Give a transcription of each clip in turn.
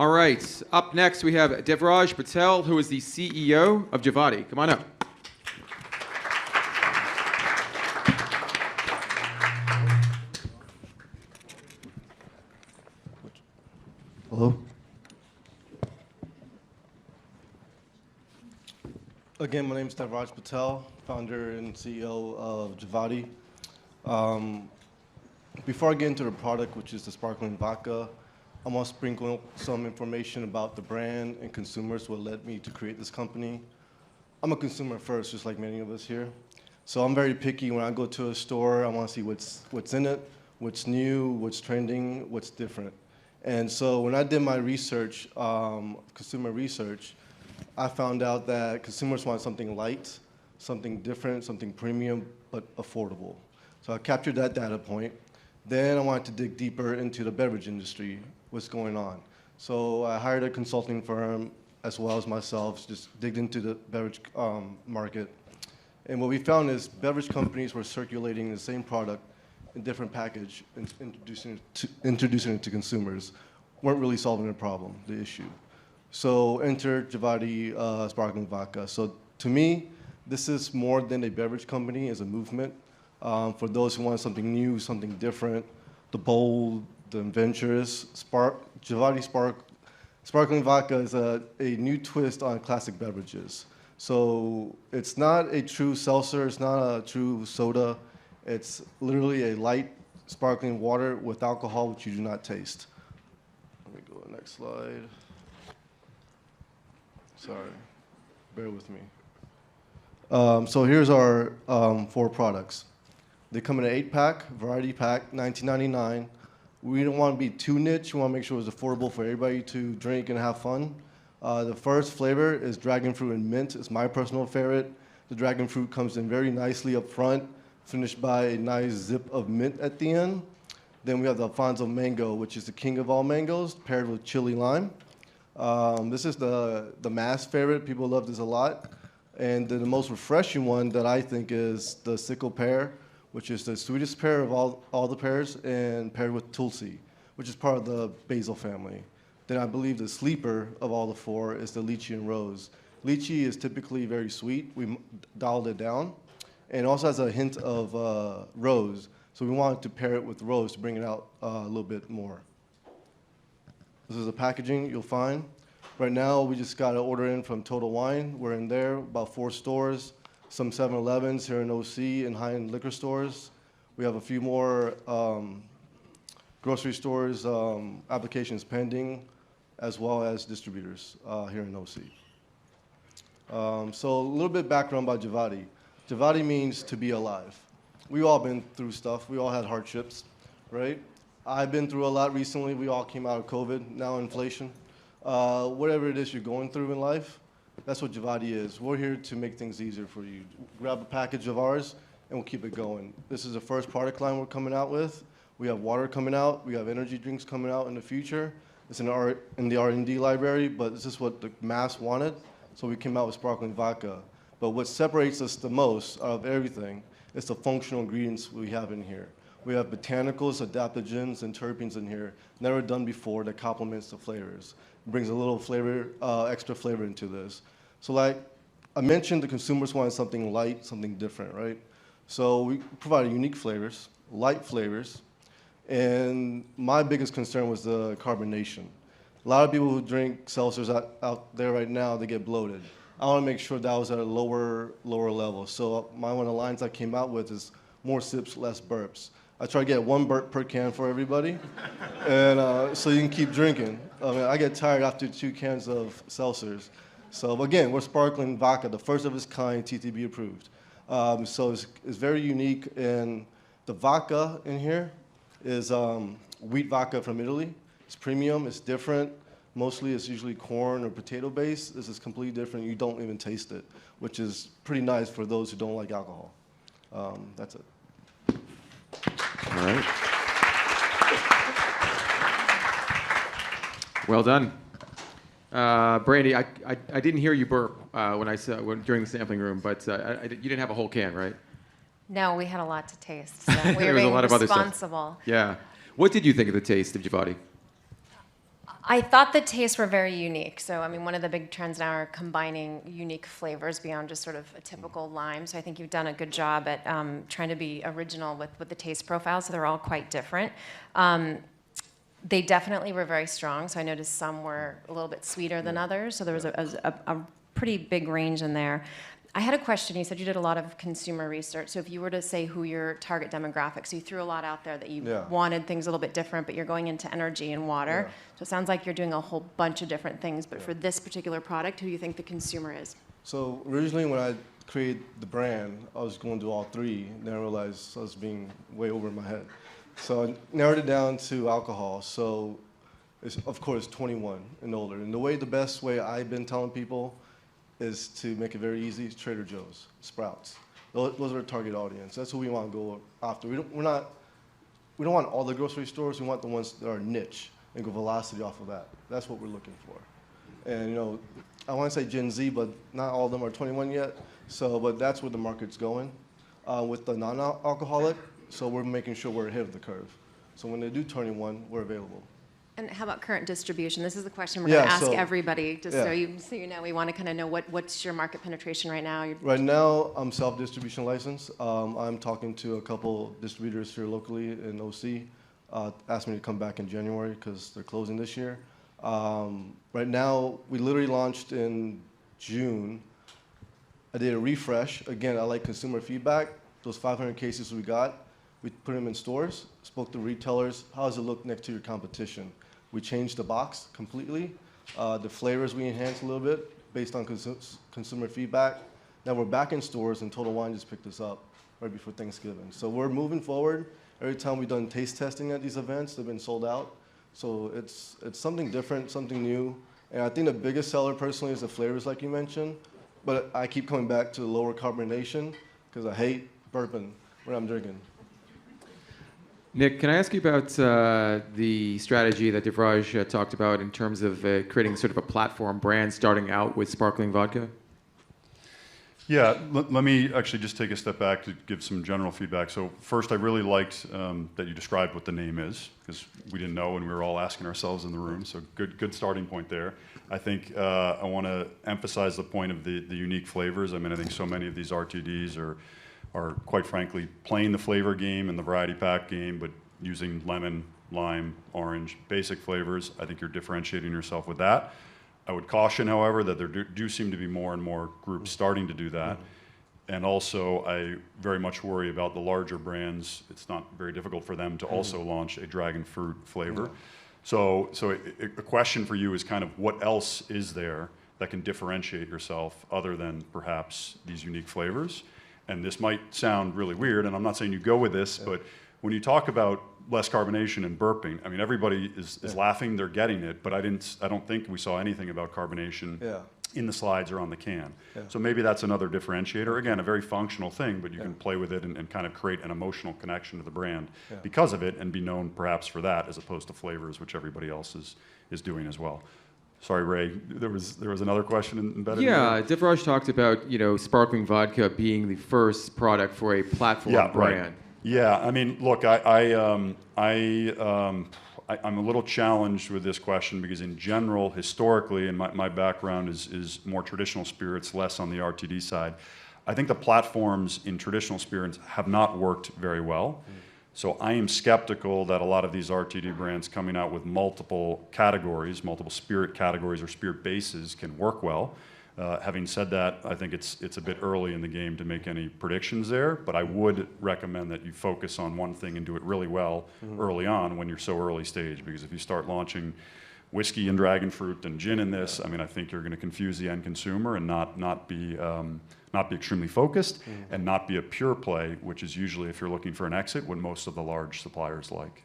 All right. Up next, we have Devraj Patel, who is the CEO of Jivati. Come on up. Hello. Again, my name is Devraj Patel, founder and CEO of Jivati. Before I get into the product, which is the sparkling vodka, I'm going to sprinkle some information about the brand and consumers, what led me to create this company. I'm a consumer first, just like many of us here. So I'm very picky. When I go to a store, I want to see what's in it, what's new, what's trending, what's different. And so when I did my research, consumer research, I found out that consumers want something light, something different, something premium, but affordable. So I captured that data point. Then I wanted to dig deeper into the beverage industry, what's going on. So I hired a consulting firm as well as myself, just digged into the beverage market. And what we found is beverage companies were circulating the same product in different package and introducing it to consumers, weren't really solving the problem, the issue. So enter Jivati sparkling vodka. So to me, this is more than a beverage company, it's a movement. For those who want something new, something different, the bold, the adventurous, Jivati sparkling vodka is a new twist on classic beverages. So it's not a true seltzer, it's not a true soda, it's literally a light sparkling water with alcohol which you do not taste. Let me go to the next slide. Sorry, bear with me. So here's our 4 products. They come in an 8-pack, variety pack, $19.99. We don't want to be too niche. We want to make sure it's affordable for everybody to drink and have fun. The first flavor is dragon fruit and mint. It's my personal favorite. The dragon fruit comes in very nicely up front, finished by a nice zip of mint at the end. Then we have the Alfonso mango, which is the king of all mangoes, paired with chili lime. This is the mass favorite. People love this a lot. And then the most refreshing one that I think is the sickle pear, which is the sweetest pear of all the pears, and paired with tulsi, which is part of the basil family. Then I believe the sleeper of all the 4 is the lychee and rose. Lychee is typically very sweet. We dialed it down. And it also has a hint of rose. So we wanted to pair it with rose to bring it out a little bit more. This is the packaging you'll find. Right now, we just got an order in from Total Wine. We're in there, about 4 stores, some 7-Elevens here in OC and high-end liquor stores. We have a few more grocery stores, applications pending, as well as distributors here in OC. So a little bit background about Jivati. Jivati means to be alive. We've all been through stuff. We all had hardships, right? I've been through a lot recently. We all came out of COVID, now inflation. Whatever it is you're going through in life, that's what Jivati is. We're here to make things easier for you. Grab a package of ours, and we'll keep it going. This is the first product line we're coming out with. We have water coming out. We have energy drinks coming out in the future. It's in the R&D library, but this is what the mass wanted, so we came out with sparkling vodka. But what separates us the most out of everything is the functional ingredients we have in here. We have botanicals, adaptogens, and terpenes in here, never done before, that complements the flavors. It brings a little flavor, extra flavor into this. So like I mentioned, the consumers wanted something light, something different, right? So we provided unique flavors, light flavors, and my biggest concern was the carbonation. A lot of people who drink seltzers out there right now, they get bloated. I want to make sure that was at a lower level. So one of the lines I came out with is more sips, less burps. I try to get 1 burp per can for everybody, and so you can keep drinking. I mean, I get tired after 2 cans of seltzers. So again, we're sparkling vodka, the first of its kind, TTB approved. So it's very unique, and the vodka in here is wheat vodka from Italy. It's premium, it's different. Mostly it's usually corn or potato based. This is completely different. You don't even taste it, which is pretty nice for those who don't like alcohol. That's it. All right. Well done. Brandy, I didn't hear you burp during the sampling room, but you didn't have a whole can, right? No, we had a lot to taste. So we There were was a being lot of other stuff. responsible. Yeah. What did you think of the taste of Jivati? I thought the tastes were very unique. So, I mean, one of the big trends now are combining unique flavors beyond just sort of a typical lime. So I think you've done a good job at trying to be original with the taste profile. So they're all quite different. They definitely were very strong. So I noticed some were a little bit sweeter than others. So there was a pretty big range in there. I had a question. You said you did a lot of consumer research. So if you were to say who your target demographic, so you threw a lot out there that you wanted things a little bit different, but you're going into energy and water. So it sounds like you're doing a whole bunch of different things. But for this particular product, who do you think the consumer is? So originally when I created the brand, I was going to do all three, and then I realized I was being way over my head. So I narrowed it down to alcohol. So it's, of course, 21 and older. And the best way I've been telling people is to make it very easy, Trader Joe's, Sprouts. Those are our target audience. That's who we want to go after. We don't want all the grocery stores. We want the ones that are niche and go velocity off of that. That's what we're looking for. And you know, I want to say Gen Z, but not all of them are 21 yet. So, but that's where the market's going with the non-alcoholic. So we're making sure we're ahead of the curve. So when they do 21, we're available. And how about current distribution? This is the question we're going to ask so, everybody, just so you know. We want to kind of know what's your market penetration right now. Right now, I'm self-distribution licensed. I'm talking to a couple distributors here locally in OC. Asked me to come back in January because they're closing this year. Right now, we literally launched in June. I did a refresh. Again, I like consumer feedback. Those 500 cases we got, we put them in stores, spoke to retailers. How does it look next to your competition? We changed the box completely. The flavors we enhanced a little bit based on consumer feedback. Now we're back in stores, and Total Wine just picked us up right before Thanksgiving. So we're moving forward. Every time we've done taste testing at these events, they've been sold out. So it's something different, something new. And I think the biggest seller personally is the flavors like you mentioned. But I keep coming back to the lower carbonation because I hate burping when I'm drinking. Nick, can I ask you about the strategy that Devraj talked about in terms of creating sort of a platform brand starting out with sparkling vodka? Yeah, let me actually just take a step back to give some general feedback. So first, I really liked that you described what the name is, because we didn't know and we were all asking ourselves in the room, so good starting point there. I think I want to emphasize the point of the unique flavors. I mean, I think so many of these RTDs are quite frankly playing the flavor game and the variety pack game, but using lemon, lime, orange, basic flavors. I think you're differentiating yourself with that. I would caution, however, that there do seem to be more and more groups starting to do that. And also, I very much worry about the larger brands. It's not very difficult for them to also launch a dragon fruit flavor. So a question for you is kind of what else is there that can differentiate yourself other than perhaps these unique flavors? And this might sound really weird, and I'm not saying you go with this, but when you talk about less carbonation and burping, I mean, everybody is laughing, they're getting it, but I don't think we saw anything about carbonation in the slides or on the can. So maybe that's another differentiator. Again, a very functional thing, but you can play with it and kind of create an emotional connection to the brand because of it and be known perhaps for that as opposed to flavors, which everybody else is doing as well. Sorry, Ray, there was another question embedded in there? Devraj talked about, sparkling vodka being the first product for a platform brand. Right. Yeah, I mean, look, I'm a little challenged with this question because in general, historically, and my background is more traditional spirits, less on the RTD side. I think the platforms in traditional spirits have not worked very well. So I am skeptical that a lot of these RTD brands coming out with multiple categories, multiple spirit categories or spirit bases can work well. Having said that, I think it's a bit early in the game to make any predictions there, but I would recommend that you focus on one thing and do it really well early on when you're so early stage, because if you start launching whiskey and dragon fruit and gin in this, I mean, I think you're going to confuse the end consumer and not be extremely focused and not be a pure play, which is usually, if you're looking for an exit, what most of the large suppliers like.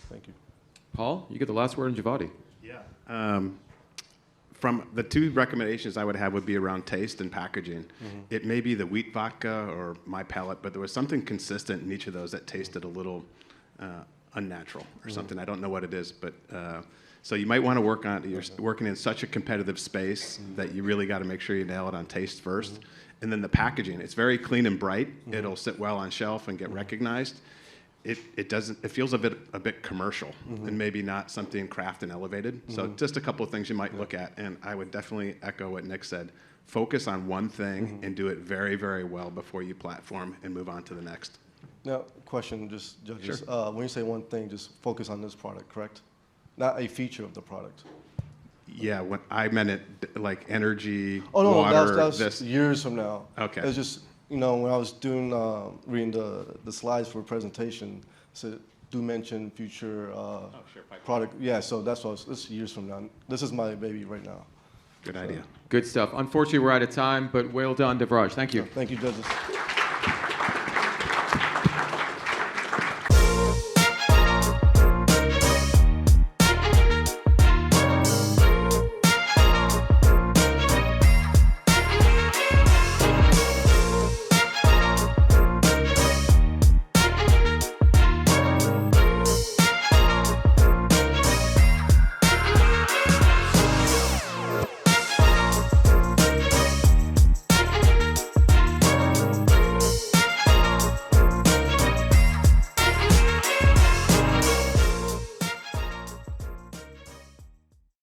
Thank you. Paul, you get the last word in Jivati. Yeah. From the two recommendations I would have would be around taste and packaging. It may be the wheat vodka or my palate, but there was something consistent in each of those that tasted a little unnatural or something. I don't know what it is, but so you might want to work on it. You're working in such a competitive space that you really got to make sure you nail it on taste first. And then the packaging, it's very clean and bright. It'll sit well on shelf and get recognized. it feels a bit commercial and maybe not something craft and elevated. So just a couple of things you might look at, and I would definitely echo what Nick said. Focus on one thing and do it very, very well before you platform and move on to the next. Now, question, just judges. Sure. When you say one thing, just focus on this product, correct? Not a feature of the product. Yeah, when I meant it like energy, Oh no, water, that was this. years from now. Okay. It's just when I was doing reading the slides for a presentation, it said do mention future product. Yeah, so that's what this is years from now. This is my baby right now. Good idea. Good stuff. Unfortunately, we're out of time, but well done, Devraj. Thank you. Thank you, judges.